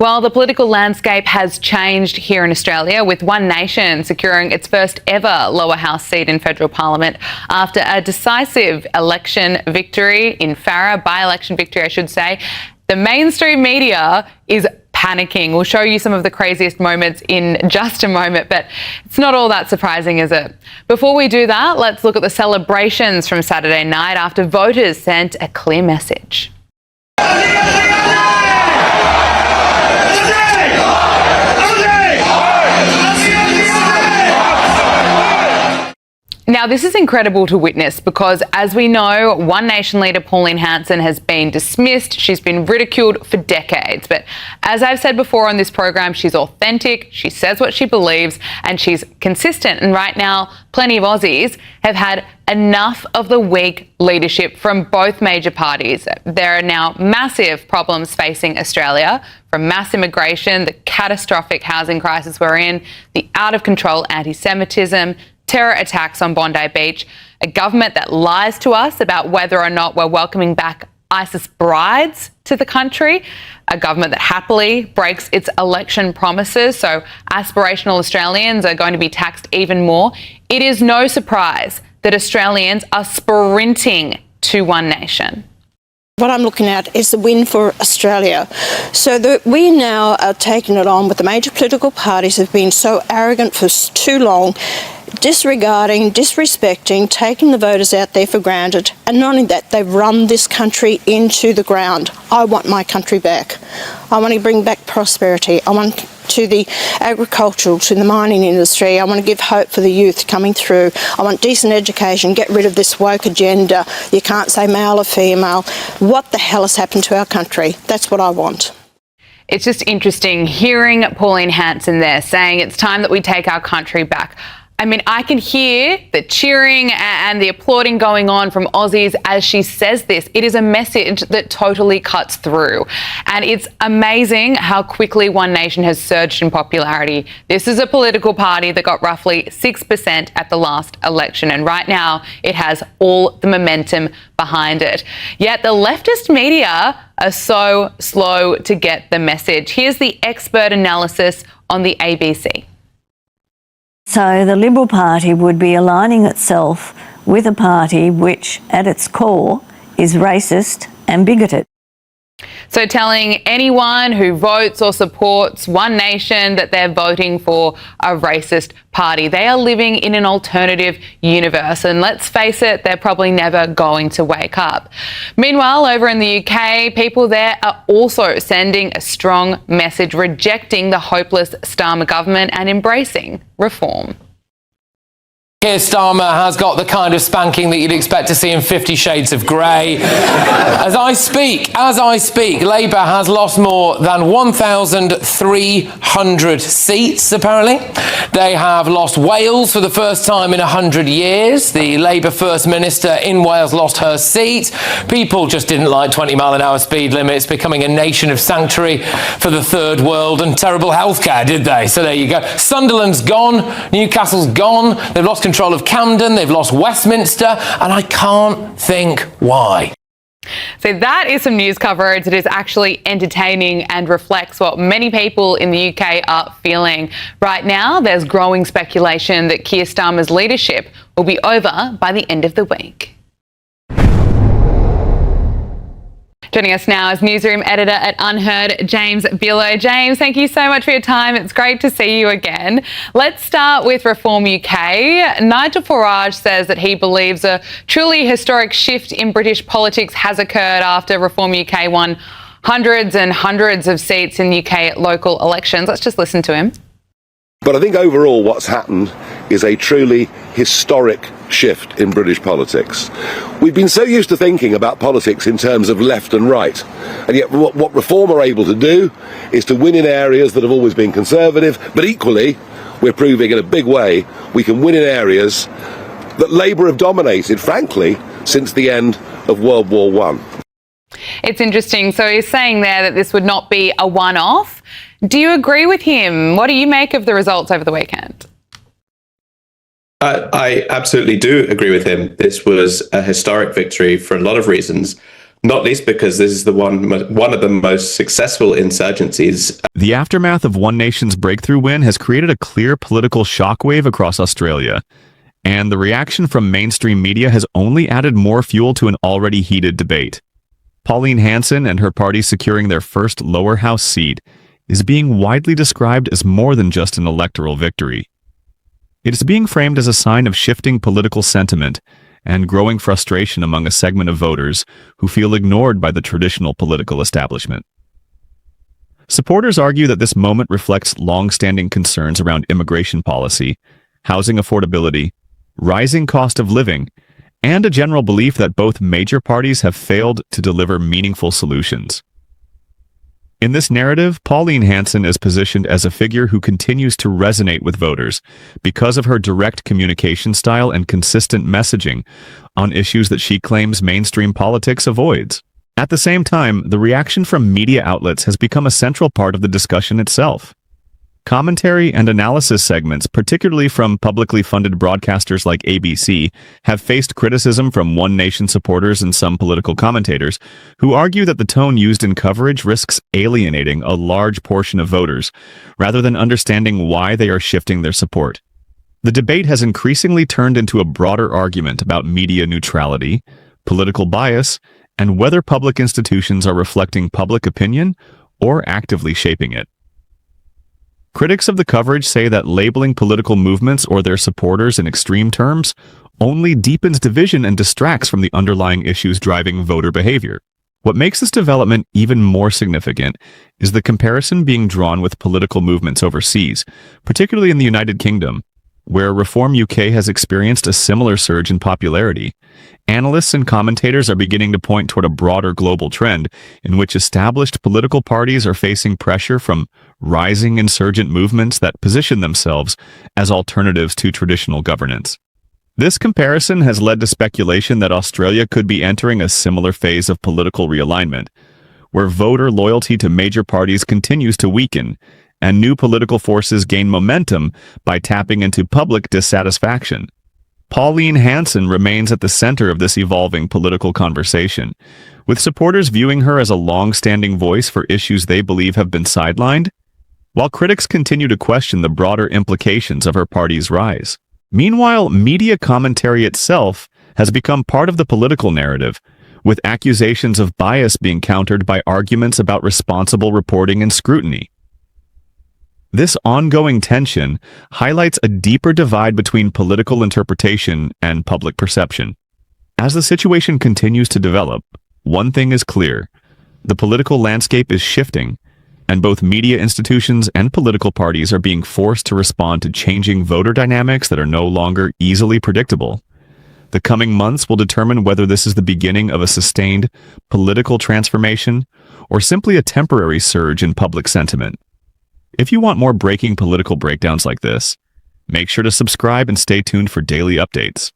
Well, the political landscape has changed here in Australia, with One Nation securing its first ever lower house seat in federal parliament after a decisive election victory in Farrer, by-election victory, I should say. The mainstream media is panicking. We'll show you some of the craziest moments in just a moment, but it's not all that surprising, is it? Before we do that, let's look at the celebrations from Saturday night after voters sent a clear message. Now, this is incredible to witness because, as we know, One Nation leader Pauline Hanson has been dismissed. She's been ridiculed for decades. But as I've said before on this program, she's authentic, she says what she believes, and she's consistent. And right now, plenty of Aussies have had enough of the weak leadership from both major parties. There are now massive problems facing Australia, from mass immigration, the catastrophic housing crisis we're in, the out-of-control anti-Semitism, terror attacks on Bondi Beach, a government that lies to us about whether or not we're welcoming back ISIS brides to the country, a government that happily breaks its election promises, so aspirational Australians are going to be taxed even more. It is no surprise that Australians are sprinting to One Nation. What I'm looking at is the win for Australia. So that we now are taking it on with the major political parties have been so arrogant for too long, disregarding, disrespecting, taking the voters out there for granted, and not only that, they've run this country into the ground. I want my country back. I want to bring back prosperity. I want to the agricultural, to the mining industry. I want to give hope for the youth coming through. I want decent education, get rid of this woke agenda. You can't say male or female. What the hell has happened to our country? That's what I want. It's just interesting hearing Pauline Hanson there saying it's time that we take our country back. I mean, I can hear the cheering and the applauding going on from Aussies as she says this. It is a message that totally cuts through. And it's amazing how quickly One Nation has surged in popularity. This is a political party that got roughly 6% at the last election. And right now, it has all the momentum behind it. Yet the leftist media are so slow to get the message. Here's the expert analysis on the ABC. So the Liberal Party would be aligning itself with a party which, at its core, is racist and bigoted. So telling anyone who votes or supports One Nation that they're voting for a racist party. They are living in an alternative universe, and let's face it, they're probably never going to wake up. Meanwhile, over in the UK, people there are also sending a strong message rejecting the hopeless Starmer government and embracing reform. Keir Starmer has got the kind of spanking that you'd expect to see in 50 Shades of Grey. As I speak, Labour has lost more than 1,300 seats, apparently. They have lost Wales for the first time in 100 years. The Labour First Minister in Wales lost her seat. People just didn't like 20-mile-an-hour speed limits, becoming a nation of sanctuary for the third world and terrible healthcare, did they? So there you go. Sunderland's gone. Newcastle's gone. They've lost control of Camden, they've lost Westminster, and I can't think why. So that is some news coverage that is actually entertaining and reflects what many people in the UK are feeling. Right now, there's growing speculation that Keir Starmer's leadership will be over by the end of the week. Joining us now is newsroom editor at Unheard, James Billow. James, thank you so much for your time. It's great to see you again. Let's start with Reform UK. Nigel Farage says that he believes a truly historic shift in British politics has occurred after Reform UK won hundreds and hundreds of seats in UK local elections. Let's just listen to him. But I think overall what's happened is a truly historic shift in British politics. We've been so used to thinking about politics in terms of left and right, and yet what Reform are able to do is to win in areas that have always been conservative, but equally we're proving in a big way we can win in areas that Labour have dominated, frankly, since the end of World War I. It's interesting. So he's saying there that this would not be a one-off. Do you agree with him? What do you make of the results over the weekend? I absolutely do agree with him. This was a historic victory for a lot of reasons. not least because this is one of the most successful insurgencies. The aftermath of One Nation's breakthrough win has created a clear political shockwave across Australia, and the reaction from mainstream media has only added more fuel to an already heated debate. Pauline Hanson and her party securing their first lower house seat is being widely described as more than just an electoral victory. It is being framed as a sign of shifting political sentiment and growing frustration among a segment of voters who feel ignored by the traditional political establishment. Supporters argue that this moment reflects long-standing concerns around immigration policy, housing affordability, rising cost of living, and a general belief that both major parties have failed to deliver meaningful solutions. In this narrative, Pauline Hanson is positioned as a figure who continues to resonate with voters because of her direct communication style and consistent messaging on issues that she claims mainstream politics avoids. At the same time, the reaction from media outlets has become a central part of the discussion itself. Commentary and analysis segments, particularly from publicly funded broadcasters like ABC, have faced criticism from One Nation supporters and some political commentators who argue that the tone used in coverage risks alienating a large portion of voters, rather than understanding why they are shifting their support. The debate has increasingly turned into a broader argument about media neutrality, political bias, and whether public institutions are reflecting public opinion or actively shaping it. Critics of the coverage say that labeling political movements or their supporters in extreme terms only deepens division and distracts from the underlying issues driving voter behavior. What makes this development even more significant is the comparison being drawn with political movements overseas, particularly in the United Kingdom, where Reform UK has experienced a similar surge in popularity. Analysts and commentators are beginning to point toward a broader global trend in which established political parties are facing pressure from rising insurgent movements that position themselves as alternatives to traditional governance. This comparison has led to speculation that Australia could be entering a similar phase of political realignment, where voter loyalty to major parties continues to weaken and new political forces gain momentum by tapping into public dissatisfaction. Pauline Hanson remains at the center of this evolving political conversation, with supporters viewing her as a long-standing voice for issues they believe have been sidelined, while critics continue to question the broader implications of her party's rise. Meanwhile, media commentary itself has become part of the political narrative, with accusations of bias being countered by arguments about responsible reporting and scrutiny. This ongoing tension highlights a deeper divide between political interpretation and public perception. As the situation continues to develop, one thing is clear: the political landscape is shifting, and both media institutions and political parties are being forced to respond to changing voter dynamics that are no longer easily predictable. The coming months will determine whether this is the beginning of a sustained political transformation or simply a temporary surge in public sentiment. If you want more breaking political breakdowns like this, make sure to subscribe and stay tuned for daily updates.